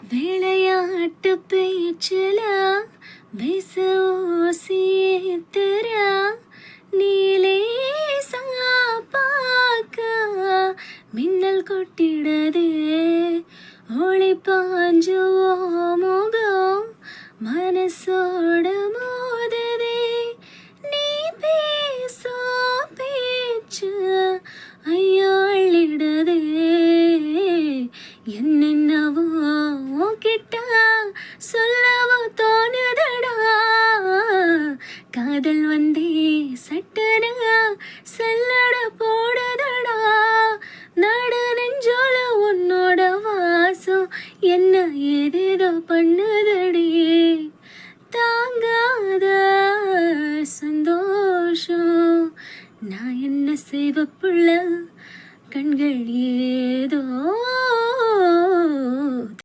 விளையாட்டு பேச்சல பேச ஓசியேத்துறா நீலே சாப்பாக்க மின்னல் கொட்டிடதே ஒளி பாஞ்சுவோ முகம் மனசோட மோததே நீ பேசோ பேச்சு ஐயோ அள்ளிடதே என்னென்னவோ கிட்ட சொல்லவோ தோணுதடா காதல் வந்தே சட்டனா சல்லட போடுதடா நடு நெஞ்சோல உன்னோட வாசம் என்ன ஏதேதோ பண்ணுதடி தாங்காத சந்தோஷம் நான் என்ன செய்வ புள்ள கண்கள் ஏதோ